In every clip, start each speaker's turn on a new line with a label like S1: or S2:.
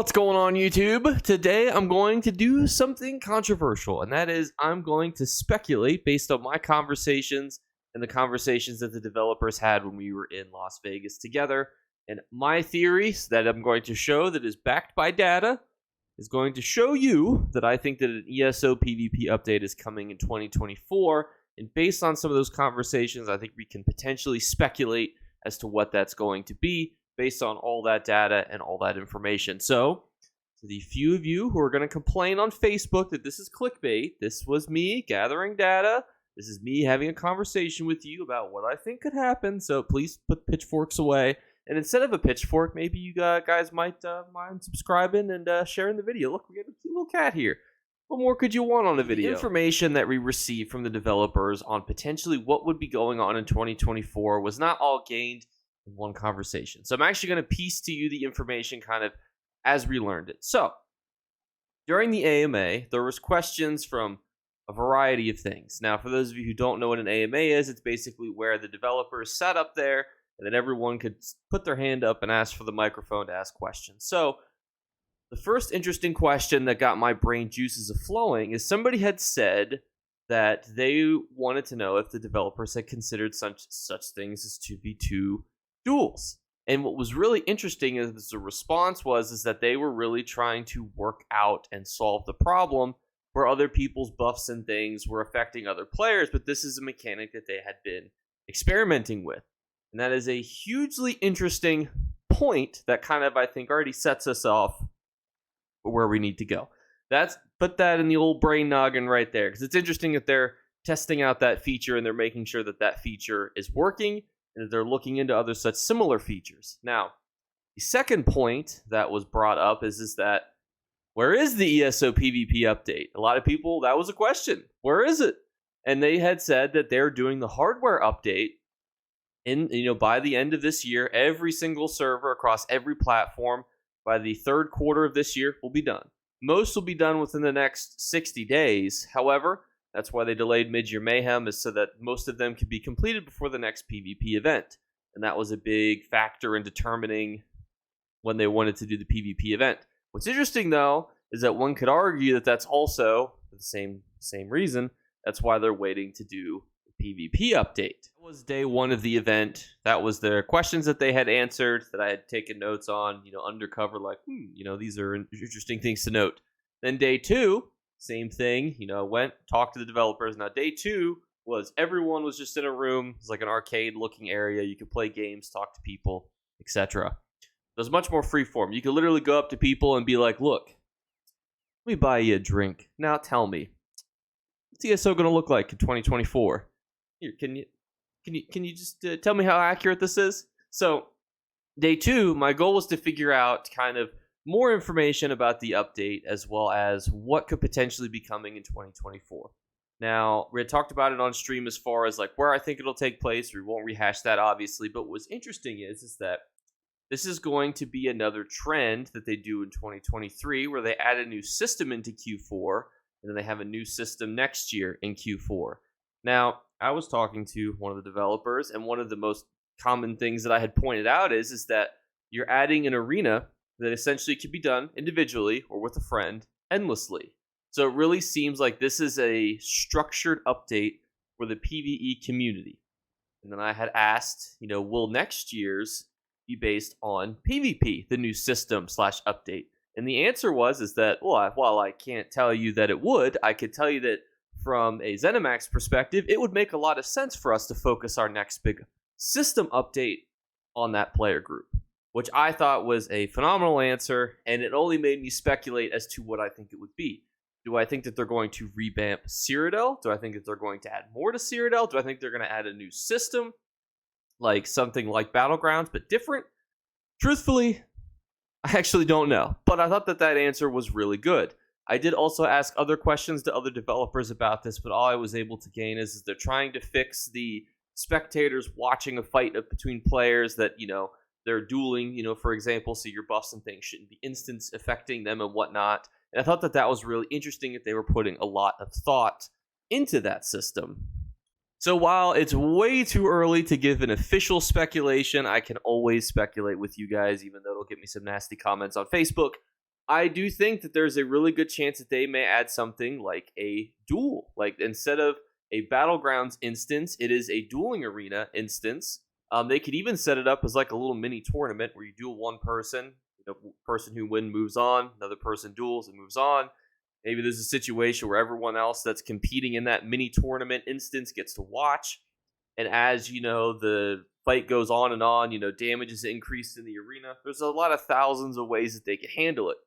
S1: What's going on, YouTube? Today I'm going to do something controversial, and that is I'm going to speculate based on my conversations and the conversations that the developers had when we were in Las Vegas together. And my theories that I'm going to show that is backed by data is going to show you that I think that an ESO PvP update is coming in 2024. And based on some of those conversations, I think we can potentially speculate as to what that's going to be, based on all that data and all that information. So, to the few of you who are going to complain on Facebook that this is clickbait, this was me gathering data. This is me having a conversation with you about what I think could happen. So please put pitchforks away. And instead of a pitchfork, maybe you guys might mind subscribing and sharing the video. Look, we got a cute little cat here. What more could you want on the video? The information that we received from the developers on potentially what would be going on in 2024 was not all gained in one conversation. So I'm actually going to piece to you the information kind of as we learned it. So during the AMA, there was questions from a variety of things. Now, for those of you who don't know what an AMA is, it's basically where the developers sat up there and then everyone could put their hand up and ask for the microphone to ask questions. So the first interesting question that got my brain juices flowing is somebody had said that they wanted to know if the developers had considered such things as 2v2 duels. And what was really interesting is the response is that they were really trying to work out and solve the problem where other people's buffs and things were affecting other players, but this is a mechanic that they had been experimenting with. And that is a hugely interesting point that kind of, I think, already sets us off where we need to go. Put that in the old brain noggin right there, because it's interesting that they're testing out that feature and they're making sure that that feature is working, and they're looking into other such similar features. Now, the second point that was brought up is that where is the ESO PvP update? A lot of people, that was a question. Where is it? And they had said that they're doing the hardware update by the end of this year. Every single server across every platform by the third quarter of this year will be done. Most will be done within the next 60 days. However, that's why they delayed Mid-Year Mayhem, is so that most of them could be completed before the next PvP event. And that was a big factor in determining when they wanted to do the PvP event. What's interesting, though, is that one could argue that that's also, for the same reason, that's why they're waiting to do the PvP update. That was day one of the event. That was their questions that they had answered that I had taken notes on, undercover, like, these are interesting things to note. Then day two, same thing, went, talked to the developers. Now, day two was everyone was just in a room. It was like an arcade-looking area. You could play games, talk to people, etc. It was much more freeform. You could literally go up to people and be like, look, let me buy you a drink. Now tell me, what's ESO going to look like in 2024? Here, can you just tell me how accurate this is? So, day two, my goal was to figure out kind of more information about the update as well as what could potentially be coming in 2024. Now, we had talked about it on stream as far as like where I think it'll take place. We won't rehash that, obviously, but what's interesting is that this is going to be another trend that they do in 2023 where they add a new system into Q4 and then they have a new system next year in Q4. Now, I was talking to one of the developers, and one of the most common things that I had pointed out is that you're adding an arena that essentially can be done individually or with a friend endlessly. So it really seems like this is a structured update for the PvE community. And then I had asked, will next year's be based on PvP, the new system/update? And the answer is that, while I can't tell you that it would, I could tell you that from a ZeniMax perspective, it would make a lot of sense for us to focus our next big system update on that player group, which I thought was a phenomenal answer, and it only made me speculate as to what I think it would be. Do I think that they're going to revamp Cyrodiil? Do I think that they're going to add more to Cyrodiil? Do I think they're going to add a new system, like something like Battlegrounds, but different? Truthfully, I actually don't know, but I thought that answer was really good. I did also ask other questions to other developers about this, but all I was able to gain is they're trying to fix the spectators watching a fight between players that, they're dueling, for example, so your buffs and things shouldn't be instance affecting them and whatnot. And I thought that was really interesting that they were putting a lot of thought into that system. So while it's way too early to give an official speculation, I can always speculate with you guys, even though it'll get me some nasty comments on Facebook. I do think that there's a really good chance that they may add something like a duel. Like instead of a Battlegrounds instance, it is a dueling arena instance. They could even set it up as like a little mini tournament where you duel one person. The person who wins moves on. Another person duels and moves on. Maybe there's a situation where everyone else that's competing in that mini tournament instance gets to watch. And as, the fight goes on, damage is increased in the arena. There's a lot of thousands of ways that they could handle it.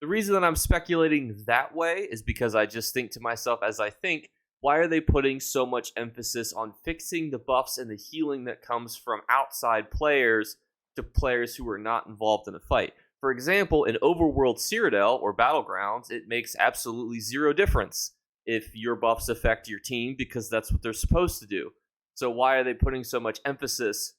S1: The reason that I'm speculating that way is because I just think to myself as I think, why are they putting so much emphasis on fixing the buffs and the healing that comes from outside players to players who are not involved in a fight? For example, in Overworld Cyrodiil or Battlegrounds, it makes absolutely zero difference if your buffs affect your team because that's what they're supposed to do. So why are they putting so much emphasis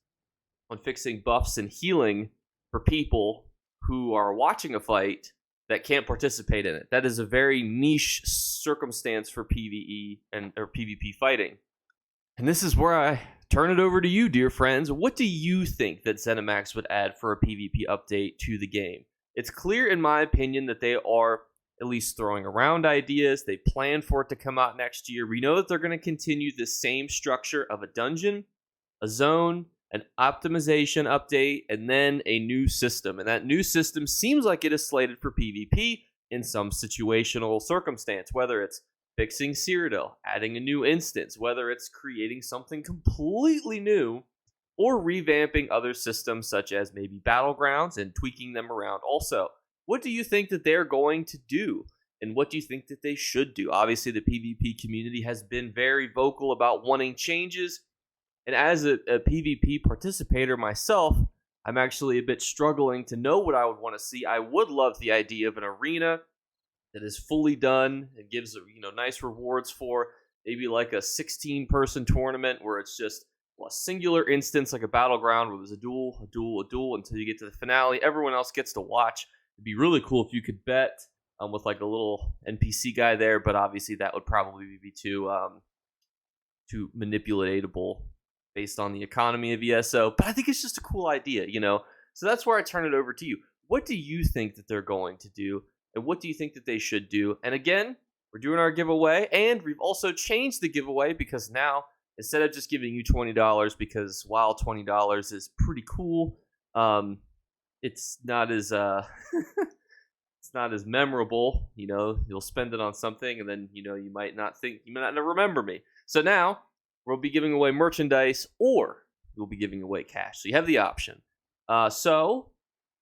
S1: on fixing buffs and healing for people who are watching a fight that can't participate in it? That is a very niche circumstance for PvE or PvP fighting. And this is where I turn it over to you, dear friends. What do you think that ZeniMax would add for a PvP update to the game? It's clear, in my opinion, that they are at least throwing around ideas. They plan for it to come out next year. We know that they're going to continue the same structure of a dungeon, a zone, an optimization update, and then a new system. And that new system seems like it is slated for PvP in some situational circumstance, whether it's fixing Cyrodiil, adding a new instance, whether it's creating something completely new, or revamping other systems such as maybe Battlegrounds and tweaking them around also. What do you think that they're going to do? And what do you think that they should do? Obviously, the PvP community has been very vocal about wanting changes. And as a PvP participator myself, I'm actually a bit struggling to know what I would want to see. I would love the idea of an arena that is fully done and gives nice rewards for maybe like a 16-person tournament where it's just a singular instance like a battleground where there's a duel until you get to the finale. Everyone else gets to watch. It'd be really cool if you could bet with like a little NPC guy there, but obviously that would probably be too manipulatable based on the economy of ESO. But I think it's just a cool idea, So that's where I turn it over to you. What do you think that they're going to do? And what do you think that they should do? And again, we're doing our giveaway, and we've also changed the giveaway because now, instead of just giving you $20, because while $20 is pretty cool, it's not as it's not as memorable. You'll spend it on something, and then you might not remember me. So now we'll be giving away merchandise, or we'll be giving away cash. So you have the option. So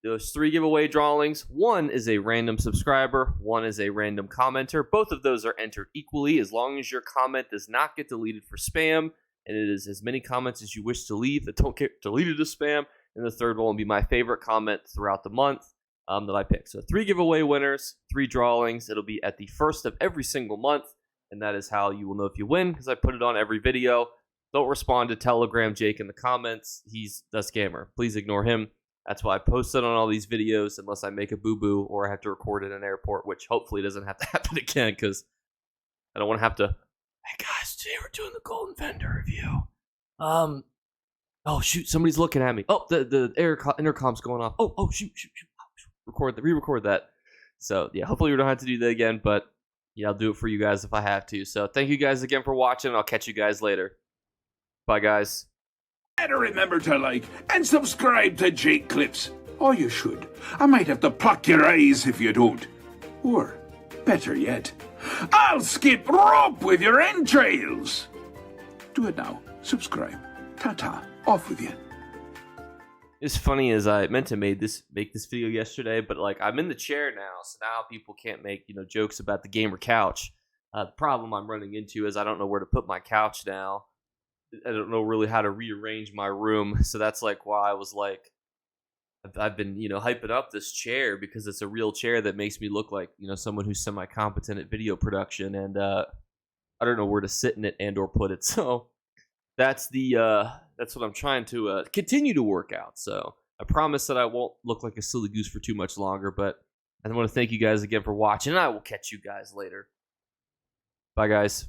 S1: those 3 giveaway drawings, one is a random subscriber, one is a random commenter. Both of those are entered equally as long as your comment does not get deleted for spam, and it is as many comments as you wish to leave that don't get deleted as spam. And the third one will be my favorite comment throughout the month that I pick. So 3 giveaway winners, 3 drawings. It'll be at the first of every single month, and that is how you will know if you win, because I put it on every video. Don't respond to Telegram Jake in the comments. He's a scammer. Please ignore him. That's why I posted on all these videos unless I make a boo-boo or I have to record in an airport, which hopefully doesn't have to happen again because I don't want to have to, hey guys, today we're doing the Golden Vendor review. Oh shoot, somebody's looking at me. Oh, the intercom's going off. Oh shoot. Re-record that. So yeah, hopefully we don't have to do that again, but yeah, I'll do it for you guys if I have to. So thank you guys again for watching, and I'll catch you guys later. Bye guys.
S2: Better remember to like and subscribe to Jake Clips. Or you should. I might have to pluck your eyes if you don't. Or, better yet, I'll skip rope with your entrails. Do it now. Subscribe. Ta-ta. Off with you.
S1: It's funny as I meant to make this video yesterday, but like I'm in the chair now, so now people can't make jokes about the gamer couch. The problem I'm running into is I don't know where to put my couch now. I don't know really how to rearrange my room, so that's like why I was like, I've been hyping up this chair because it's a real chair that makes me look like someone who's semi-competent at video production, and I don't know where to sit in it and or put it. So that's what I'm trying to continue to work out. So I promise that I won't look like a silly goose for too much longer. But I want to thank you guys again for watching, and I will catch you guys later. Bye, guys.